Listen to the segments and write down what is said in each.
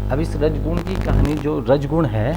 अब इस रजगुण की कहानी, जो रजगुण है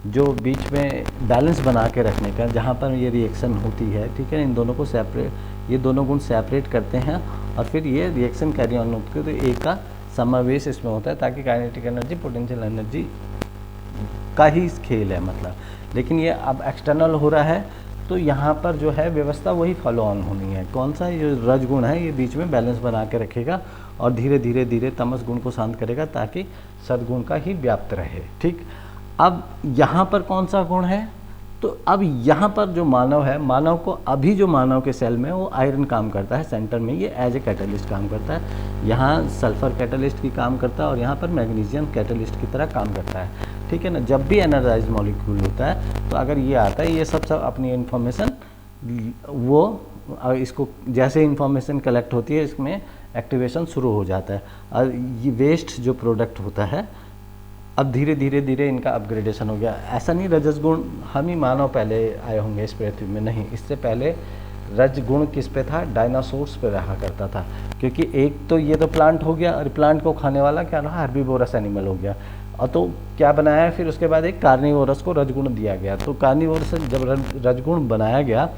जो बीच में बैलेंस बना के रखने का, जहाँ पर ये रिएक्शन होती है, ठीक है, इन दोनों को सेपरेट, ये दोनों गुण सेपरेट करते हैं और फिर ये रिएक्शन कैरी ऑन होती है, तो एक का समावेश इसमें होता है ताकि काइनेटिक एनर्जी पोटेंशियल एनर्जी का ही खेल है मतलब। लेकिन ये अब एक्सटर्नल हो रहा है तो यहाँ पर जो है व्यवस्था वही फॉलो ऑन होनी है। कौन सा? ये रजगुण है, ये बीच में बैलेंस बना के रखेगा और धीरे धीरे धीरे तमस गुण को शांत करेगा ताकि सद्गुण का ही व्याप्त रहे। ठीक, अब यहाँ पर कौन सा गुण है? तो अब यहाँ पर जो मानव है, मानव को अभी जो मानव के सेल में वो आयरन काम करता है सेंटर में, ये एज ए कैटलिस्ट काम करता है। यहाँ सल्फर कैटलिस्ट की काम करता है और यहाँ पर मैग्नीशियम कैटलिस्ट की तरह काम करता है। ठीक है ना। जब भी एनर्जाइज मॉलिक्यूल होता है तो अगर ये आता है, ये सब अपनी इन्फॉर्मेशन वो इसको जैसे इन्फॉर्मेशन कलेक्ट होती है इसमें एक्टिवेशन शुरू हो जाता है और ये वेस्ट जो प्रोडक्ट होता है अब धीरे धीरे धीरे इनका अपग्रेडेशन हो गया। ऐसा नहीं रजगुण हम ही मानव पहले आए होंगे इस पृथ्वी में, नहीं, इससे पहले रजगुण किस पे था? डायनासोर्स पे रहा करता था। क्योंकि एक तो ये तो प्लांट हो गया और प्लांट को खाने वाला क्या रहा? हर्बीवोरस एनिमल हो गया। और तो क्या बनाया फिर उसके बाद? एक कार्निवोरस को रजगुण दिया गया। तो कार्निवोरस जब रजगुण बनाया गया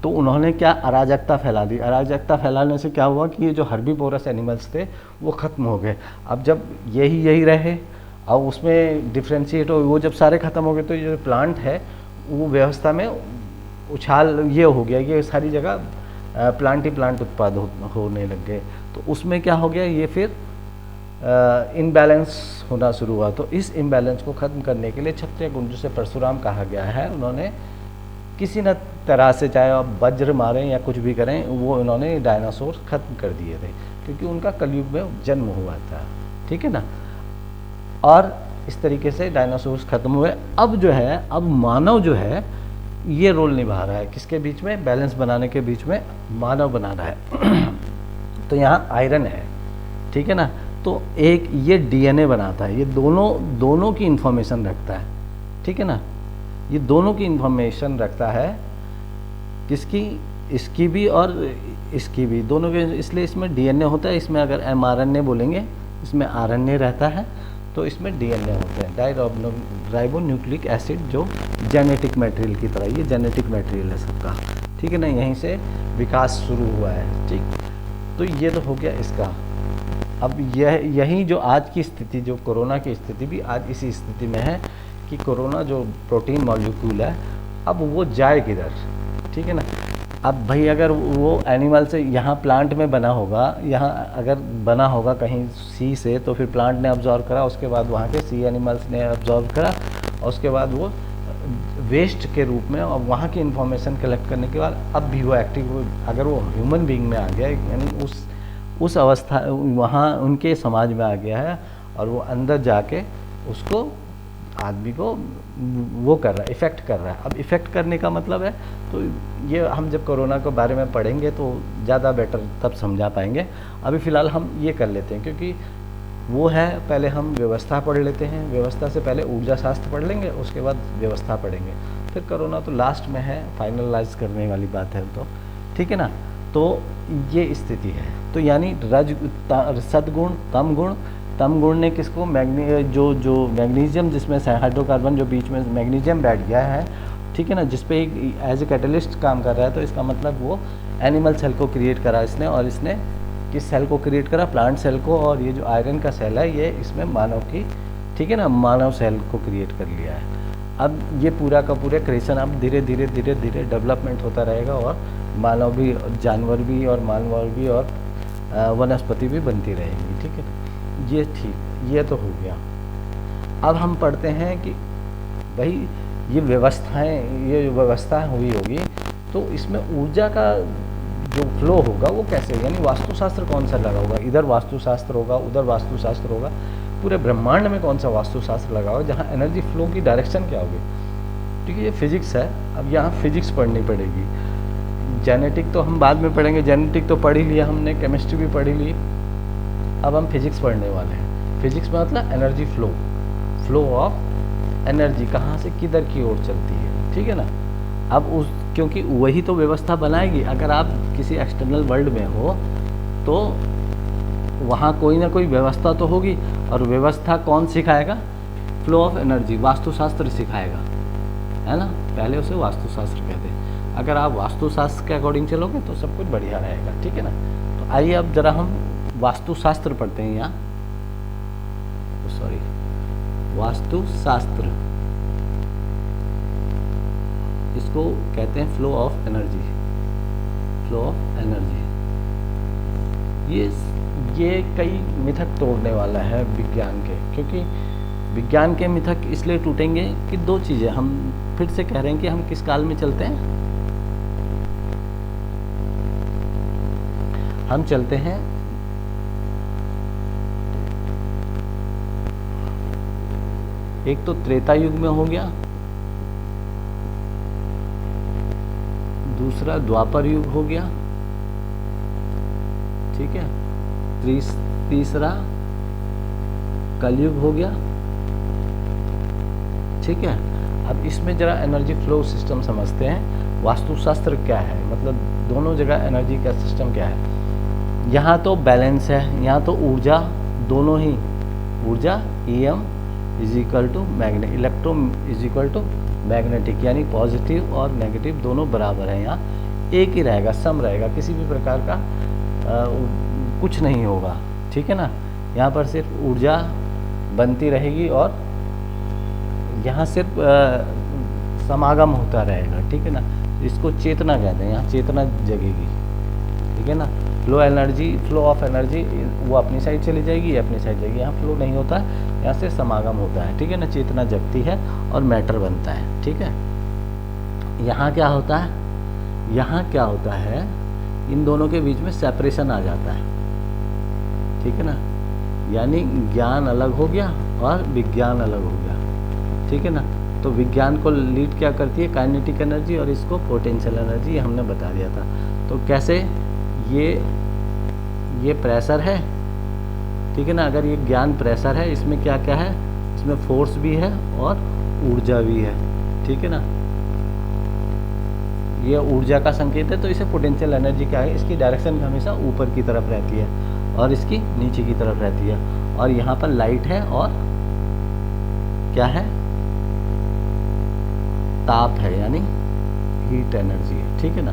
तो उन्होंने क्या अराजकता फैला दी। अराजकता फैलाने से क्या हुआ कि ये जो हर्बीवोरस एनिमल्स थे वो ख़त्म हो गए। अब जब यही रहे और उसमें डिफ्रेंशिएट हो, वो जब सारे ख़त्म हो गए तो ये जो प्लांट है वो व्यवस्था में उछाल ये हो गया, ये सारी जगह प्लांट ही प्लांट उत्पाद होने लग गए। तो उसमें क्या हो गया? ये फिर इनबैलेंस होना शुरू हुआ। तो इस इम्बैलेंस को ख़त्म करने के लिए क्षत्रिय गुण, जिसे परशुराम कहा गया है, उन्होंने किसी न तरह से, चाहे आप वज्र मारें या कुछ भी करें, वो इन्होंने डायनासोर ख़त्म कर दिए थे क्योंकि उनका कलयुग में जन्म हुआ था। ठीक है ना। और इस तरीके से डायनासोर्स ख़त्म हुए। अब जो है, अब मानव जो है ये रोल निभा रहा है किसके बीच में? बैलेंस बनाने के बीच में मानव बना रहा है। तो यहाँ आयरन है, ठीक है ना। तो एक ये डीएनए बनाता है, ये दोनों की इन्फॉर्मेशन रखता है, ठीक है ना। ये दोनों की इन्फॉर्मेशन रखता है, किसकी? इसकी भी और इसकी भी, दोनों के। इसलिए इसमें डीएनए होता है। इसमें अगर एमआरएनए बोलेंगे, इसमें आरएनए रहता है, तो इसमें डीएनए होते हैं, डायराइबो न्यूक्लिक एसिड, जो जेनेटिक मटेरियल की तरह, ये जेनेटिक मटेरियल है सबका, ठीक है ना। यहीं से विकास शुरू हुआ है। ठीक, तो ये तो हो गया इसका। अब यही जो आज की स्थिति, जो कोरोना की स्थिति भी आज इसी स्थिति में है कि कोरोना जो प्रोटीन मॉलिक्यूल है अब वो जाए किधर? ठीक है ना। अब भाई अगर वो एनिमल से यहाँ प्लांट में बना होगा, यहाँ अगर बना होगा कहीं सी से, तो फिर प्लांट ने ऑब्जॉर्व करा, उसके बाद वहाँ के सी एनिमल्स ने ऑब्जॉर्व करा और उसके बाद वो वेस्ट के रूप में और वहाँ की इन्फॉर्मेशन कलेक्ट करने के बाद अब भी वो एक्टिव, अगर वो ह्यूमन बीइंग में आ गया, यानी उस अवस्था वहाँ उनके समाज में आ गया है और वो अंदर जाके उसको आदमी को वो कर रहा है, इफ़ेक्ट कर रहा है। अब इफ़ेक्ट करने का मतलब है, तो ये हम जब कोरोना के बारे में पढ़ेंगे तो ज़्यादा बेटर तब समझा पाएंगे। अभी फ़िलहाल हम ये कर लेते हैं क्योंकि वो है, पहले हम व्यवस्था पढ़ लेते हैं। व्यवस्था से पहले ऊर्जा शास्त्र पढ़ लेंगे, उसके बाद व्यवस्था पढ़ेंगे, फिर कोरोना तो लास्ट में है, फाइनलाइज करने वाली बात है तो, ठीक है ना। तो ये स्थिति है। तो यानी सद्गुण, तम गुण ने किसको? जो मैग्नीशियम, जिसमें हाइड्रोकार्बन जो बीच में मैग्नीशियम बैठ गया है, ठीक है ना, जिस पे एक एज ए कैटलिस्ट काम कर रहा है, तो इसका मतलब वो एनिमल सेल को क्रिएट करा इसने। और इसने किस सेल को क्रिएट करा? प्लांट सेल को। और ये जो आयरन का सेल है ये इसमें मानव की, ठीक है ना, मानव सेल को क्रिएट कर लिया है। अब ये पूरा का पूरा क्रिएशन अब धीरे धीरे डेवलपमेंट होता रहेगा और मानव भी, जानवर भी और मानव भी और वनस्पति भी बनती रहेगी। ठीक है ना। ये ठीक, ये तो हो गया। अब हम पढ़ते हैं कि भाई ये व्यवस्थाएं, ये व्यवस्था हुई होगी तो इसमें ऊर्जा का जो फ्लो होगा वो कैसे, यानी वास्तुशास्त्र कौन सा लगा होगा? इधर वास्तुशास्त्र होगा, उधर वास्तुशास्त्र होगा, पूरे ब्रह्मांड में कौन सा वास्तुशास्त्र लगा होगा जहाँ एनर्जी फ्लो की डायरेक्शन क्या होगी? ठीक है, ये फिजिक्स है। अब यहाँ फिजिक्स पढ़नी पड़ेगी। जेनेटिक तो हम बाद में पढ़ेंगे, जेनेटिक तो पढ़ ही लिया हमने, केमिस्ट्री भी पढ़ ली। अब हम फिजिक्स पढ़ने वाले हैं। फिजिक्स में मतलब एनर्जी फ्लो ऑफ एनर्जी, कहाँ से किधर की ओर चलती है, ठीक है ना। अब क्योंकि वही तो व्यवस्था बनाएगी। अगर आप किसी एक्सटर्नल वर्ल्ड में हो तो वहाँ कोई ना कोई व्यवस्था तो होगी, और व्यवस्था कौन सिखाएगा? फ्लो ऑफ एनर्जी, वास्तुशास्त्र सिखाएगा, है ना। पहले उसे वास्तुशास्त्र कहते हैं। अगर आप वास्तुशास्त्र के अकॉर्डिंग चलोगे तो सब कुछ बढ़िया रहेगा, ठीक है ना। तो आइए अब जरा हम वास्तुशास्त्र पढ़ते हैं यहाँ, सॉरी, वास्तुशास्त्र, इसको कहते हैं flow of energy, flow of energy. ये कई मिथक तोड़ने वाला है विज्ञान के, क्योंकि विज्ञान के मिथक इसलिए टूटेंगे कि दो चीज़ें, हम फिर से कह रहे हैं कि हम किस काल में चलते हैं, हम चलते हैं एक तो त्रेता युग में हो गया, दूसरा द्वापर युग हो गया, ठीक है, तीसरा कलयुग हो गया, ठीक है। अब इसमें जरा एनर्जी फ्लो सिस्टम समझते हैं, वास्तुशास्त्र क्या है, मतलब दोनों जगह एनर्जी का सिस्टम क्या है। यहाँ तो बैलेंस है, यहाँ तो ऊर्जा, दोनों ही ऊर्जा EM is equal to magnet, electro is equal to magnetic, यानी पॉजिटिव और नेगेटिव दोनों बराबर हैं। यहाँ एक ही रहेगा, सम रहेगा, किसी भी प्रकार का कुछ नहीं होगा, ठीक है ना। यहाँ पर सिर्फ ऊर्जा बनती रहेगी और यहाँ सिर्फ समागम होता रहेगा, ठीक है ना। इसको चेतना कहते हैं, यहाँ चेतना जगेगी, ठीक है ना। Flow energy, flow of energy वो अपनी साइड चली जाएगी, ये अपनी साइड जाएगी, यहाँ फ्लो नहीं होता है, यहाँ से समागम होता है, ठीक है ना। चेतना जगती है और मैटर बनता है, ठीक है। यहाँ क्या होता है, यहाँ क्या होता है, इन दोनों के बीच में सेपरेशन आ जाता है, ठीक है ना। यानी ज्ञान अलग हो गया और विज्ञान अलग हो गया, ठीक है ना। तो विज्ञान को लीड क्या करती है, काइनेटिक एनर्जी, और इसको पोटेंशियल एनर्जी, ये हमने बता दिया था। तो कैसे, ये प्रेशर है, ठीक है ना। अगर ये ज्ञान प्रेशर है, इसमें क्या क्या है, इसमें फोर्स भी है और ऊर्जा भी है, ठीक है ना। ये ऊर्जा का संकेत है, तो इसे पोटेंशियल एनर्जी क्या है, इसकी डायरेक्शन हमेशा ऊपर की तरफ रहती है और इसकी नीचे की तरफ रहती है। और यहाँ पर लाइट है और क्या है, ताप है, यानी हीट एनर्जी है, ठीक है ना।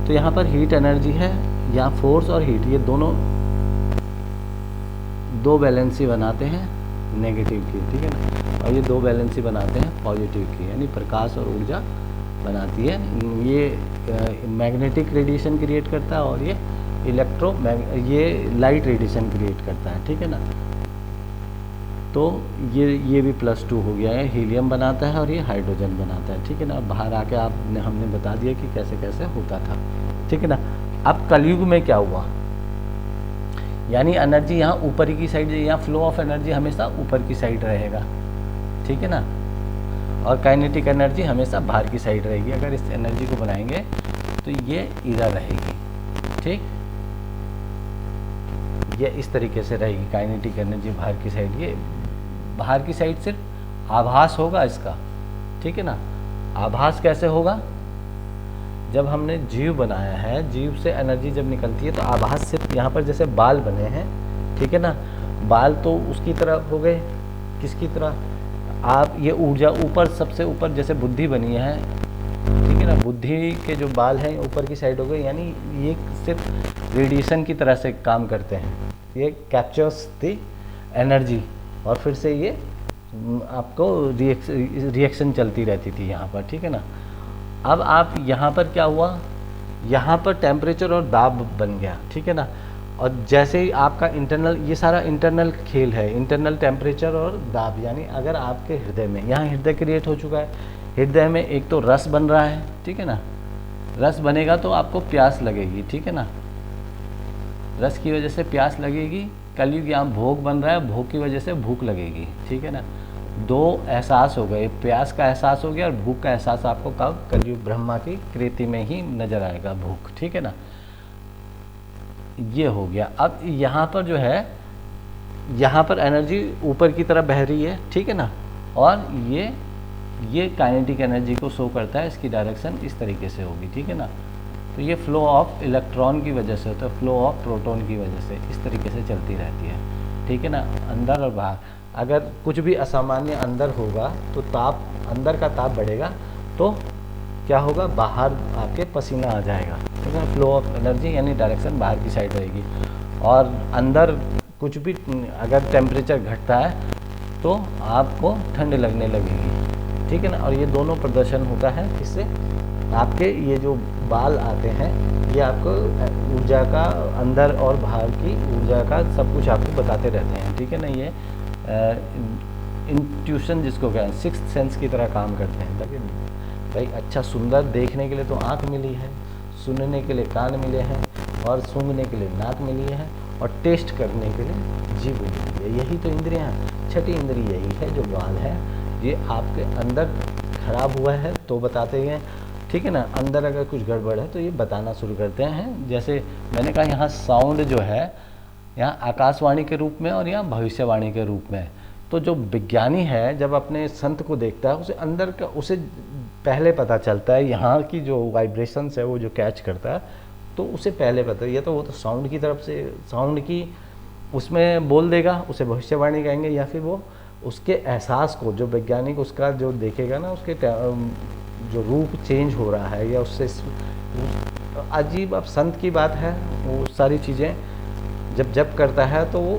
तो यहाँ पर हीट एनर्जी है, यहाँ फोर्स और हीट, ये दोनों दो बैलेंसी बनाते हैं नेगेटिव की, ठीक है ना। और ये दो बैलेंसी बनाते हैं पॉजिटिव की, यानी प्रकाश और ऊर्जा बनाती है। ये मैग्नेटिक रेडिएशन क्रिएट करता है और ये ये लाइट रेडिएशन क्रिएट करता है, ठीक है ना। तो ये भी +2 हो गया है, हीलियम बनाता है और ये हाइड्रोजन बनाता है, ठीक है ना। बाहर आके हमने बता दिया कि कैसे कैसे होता था, ठीक है ना। अब कलयुग में क्या हुआ, यानी एनर्जी यहाँ ऊपर की साइड, यहाँ फ्लो ऑफ एनर्जी हमेशा ऊपर की साइड रहेगा, ठीक है ना। और काइनेटिक एनर्जी हमेशा बाहर की साइड रहेगी। अगर इस एनर्जी को बनाएंगे तो ये इधर रहेगी, ठीक, ये इस तरीके से रहेगी काइनेटिक एनर्जी बाहर की साइड। ये बाहर की साइड सिर्फ आभास होगा इसका, ठीक है ना। आभास कैसे होगा, जब हमने जीव बनाया है, जीव से एनर्जी जब निकलती है तो आभास सिर्फ यहाँ पर जैसे बाल बने हैं, ठीक है ना। बाल तो उसकी तरफ हो गए, किसकी तरह, आप ये ऊर्जा ऊपर, सबसे ऊपर जैसे बुद्धि बनी है, ठीक है ना। बुद्धि के जो बाल हैं ऊपर की साइड हो गए, यानी ये सिर्फ रेडिएशन की तरह से काम करते हैं। ये कैप्चर्स द एनर्जी और फिर से ये आपको रिएक्शन चलती रहती थी यहाँ पर, ठीक है ना। अब आप यहाँ पर क्या हुआ, यहाँ पर टेम्परेचर और दाब बन गया, ठीक है ना। और जैसे ही आपका इंटरनल, ये सारा इंटरनल खेल है, इंटरनल टेम्परेचर और दाब, यानी अगर आपके हृदय में, यहाँ हृदय क्रिएट हो चुका है, हृदय में एक तो रस बन रहा है, ठीक है ना। रस बनेगा तो आपको प्यास लगेगी, ठीक है ना। रस की वजह से प्यास लगेगी। कलयुग यहाँ भोग बन रहा है, भोग की वजह से भूख लगेगी, ठीक है ना। दो एहसास हो गए, प्यास का एहसास हो गया और भूख का एहसास आपको कब, कलयुग ब्रह्मा की कृति में ही नजर आएगा भूख, ठीक है ना। ये हो गया। अब यहाँ पर जो है, यहाँ पर एनर्जी ऊपर की तरफ बह रही है, ठीक है ना। और ये काइनेटिक एनर्जी को शो करता है, इसकी डायरेक्शन इस तरीके से होगी, ठीक है ना। तो ये फ्लो ऑफ इलेक्ट्रॉन की वजह से होता है, फ्लो ऑफ प्रोटॉन की वजह से इस तरीके से चलती रहती है, ठीक है ना, अंदर और बाहर। अगर कुछ भी असामान्य अंदर होगा तो ताप, अंदर का ताप बढ़ेगा तो क्या होगा, बाहर आके पसीना आ जाएगा, ठीक है ना। फ्लो ऑफ एनर्जी यानी डायरेक्शन बाहर की साइड रहेगी। और अंदर कुछ भी अगर टेम्परेचर घटता है तो आपको ठंड लगने लगेगी, ठीक है ना। और ये दोनों प्रदर्शन होता है इससे, आपके ये जो बाल आते हैं ये आपको ऊर्जा का, अंदर और बाहर की ऊर्जा का सब कुछ आपको बताते रहते हैं, ठीक है ना। ये इंट्यूशन जिसको कहते हैं, सिक्स्थ सेंस की तरह काम करते हैं। ताकि भाई अच्छा सुंदर देखने के लिए तो आँख मिली है, सुनने के लिए कान मिले हैं, और सूंघने के लिए नाक मिली है, और टेस्ट करने के लिए जीभ मिली है। यही तो इंद्रियाँ, छठी इंद्रिय यही है जो बाल है, ये आपके अंदर खराब हुआ है तो बताते हैं, ठीक है ना। अंदर अगर कुछ गड़बड़ है तो ये बताना शुरू करते हैं। जैसे मैंने कहा यहाँ साउंड जो है, यहाँ आकाशवाणी के रूप में और यहाँ भविष्यवाणी के रूप में। तो जो विज्ञानी है जब अपने संत को देखता है, उसे अंदर का, उसे पहले पता चलता है, यहाँ की जो वाइब्रेशंस है वो जो कैच करता है तो उसे पहले पता है। या तो वो तो साउंड की तरफ से, साउंड की उसमें बोल देगा, उसे भविष्यवाणी कहेंगे, या फिर वो उसके एहसास को, जो वैज्ञानिक उसका जो देखेगा ना, उसके जो रूप चेंज हो रहा है या उससे अजीब। अब संत की बात है, वो सारी चीज़ें जब करता है तो वो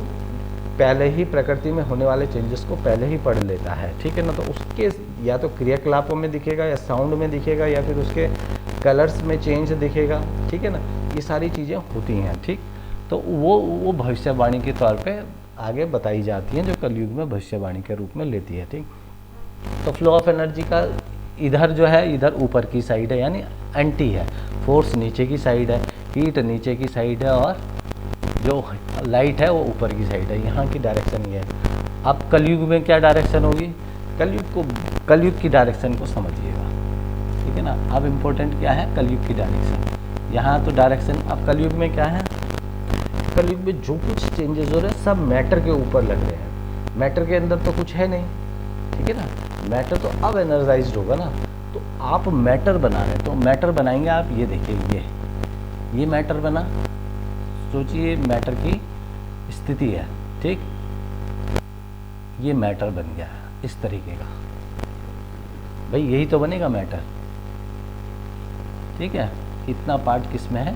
पहले ही प्रकृति में होने वाले चेंजेस को पहले ही पढ़ लेता है, ठीक है ना। तो उसके या तो क्रियाकलापों में दिखेगा, या साउंड में दिखेगा, या फिर उसके कलर्स में चेंज दिखेगा, ठीक है ना। ये सारी चीज़ें होती हैं, ठीक। तो वो भविष्यवाणी के तौर पे आगे बताई जाती हैं, जो कलयुग में भविष्यवाणी के रूप में लेती है, ठीक। तो फ्लो ऑफ एनर्जी का इधर जो है, इधर ऊपर की साइड है, यानी एंटी है। फोर्स नीचे की साइड है, हीट नीचे की साइड है, और जो लाइट है वो ऊपर की साइड है। यहाँ की डायरेक्शन ये है। अब कलयुग में क्या डायरेक्शन होगी, कलयुग की डायरेक्शन को समझिएगा, ठीक है ना। अब इम्पोर्टेंट क्या है, कलयुग की डायरेक्शन। यहाँ तो डायरेक्शन, अब कलयुग में क्या है, कलयुग में जो कुछ चेंजेस हो रहे हैं सब मैटर के ऊपर लग रहे हैं। मैटर के अंदर तो कुछ है नहीं, ठीक है ना। मैटर तो अब एनर्जाइज्ड होगा ना, तो आप मैटर बना रहे हैं, तो मैटर बनाएंगे आप। ये देखिए, ये मैटर बना, सोचिए मैटर की स्थिति है, ठीक। ये मैटर बन गया इस तरीके का, भाई यही तो बनेगा मैटर, ठीक है। इतना पार्ट किस में है,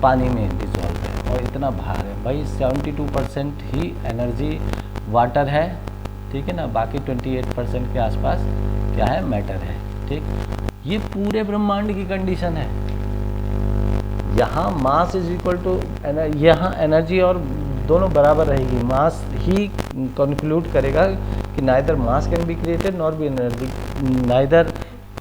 पानी में डिजॉल्व है, और इतना भार है। भाई 72% ही एनर्जी वाटर है, ठीक है ना। बाकी 28% के आसपास क्या है, मैटर है, ठीक। ये पूरे ब्रह्मांड की कंडीशन है। यहाँ मास इज इक्वल टू, यहाँ एनर्जी और दोनों बराबर रहेगी। मास ही कंक्लूड करेगा कि neither mass can be created nor be energy, neither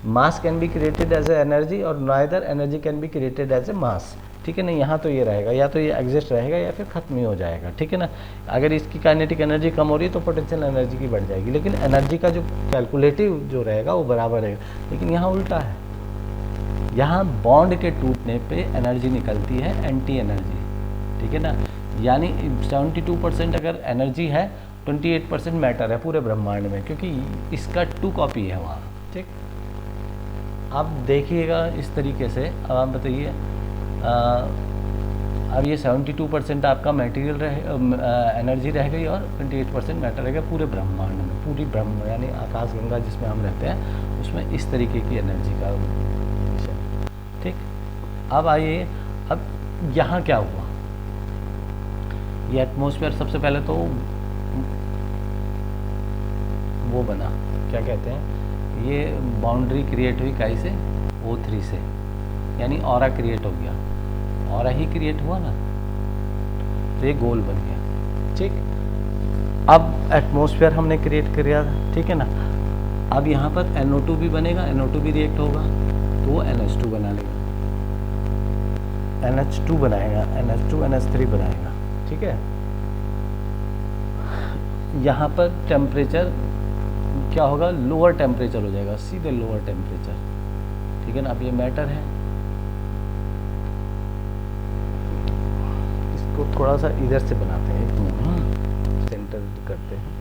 mass can be created as a energy और neither energy can be created as a mass, ठीक है ना। यहाँ तो ये रहेगा, या तो ये एग्जिस्ट रहेगा या फिर खत्म ही हो जाएगा, ठीक है ना। अगर इसकी काइनेटिक एनर्जी कम हो रही है तो पोटेंशियल एनर्जी की बढ़ जाएगी, लेकिन एनर्जी का जो कैलकुलेटिव जो रहेगा वो बराबर रहेगा। लेकिन यहाँ उल्टा है, यहाँ बॉन्ड के टूटने पे एनर्जी निकलती है, एंटी एनर्जी, ठीक है ना। यानी 72% अगर एनर्जी है, 28% मैटर है पूरे ब्रह्मांड में, क्योंकि इसका 2 कॉपी है वहाँ, ठीक। आप देखिएगा इस तरीके से। अब आप बताइए, अब ये 72% आपका मटेरियल एनर्जी रह गई, और 28% मैटर रहेगा पूरे ब्रह्मांड में। पूरी ब्रह्म यानी आकाश गंगा जिसमें हम रहते हैं, उसमें इस तरीके की एनर्जी का विषय, ठीक। अब आइए, अब यहाँ क्या हुआ, ये एटमॉस्फेयर सबसे पहले तो वो बना, क्या कहते हैं, ये बाउंड्री क्रिएट हुई काई से, O3 से, यानी ऑरा क्रिएट हो गया। ऑरा ही क्रिएट हुआ ना, तो ये गोल बन गया, ठीक। अब एटमॉस्फेयर हमने क्रिएट किया था, ठीक है ना। अब यहाँ पर NO2 भी बनेगा, NO2 भी रिएक्ट होगा तो वो NH2 बना लेगा, NH2 बनाएगा, NH2 NH3 बनाएगा, ठीक है। यहाँ पर टेम्परेचर क्या होगा, लोअर टेम्परेचर हो जाएगा, सीधे लोअर टेम्परेचर, ठीक है ना। अब ये मैटर है, इसको थोड़ा सा इधर से बनाते हैं, सेंटर करते हैं।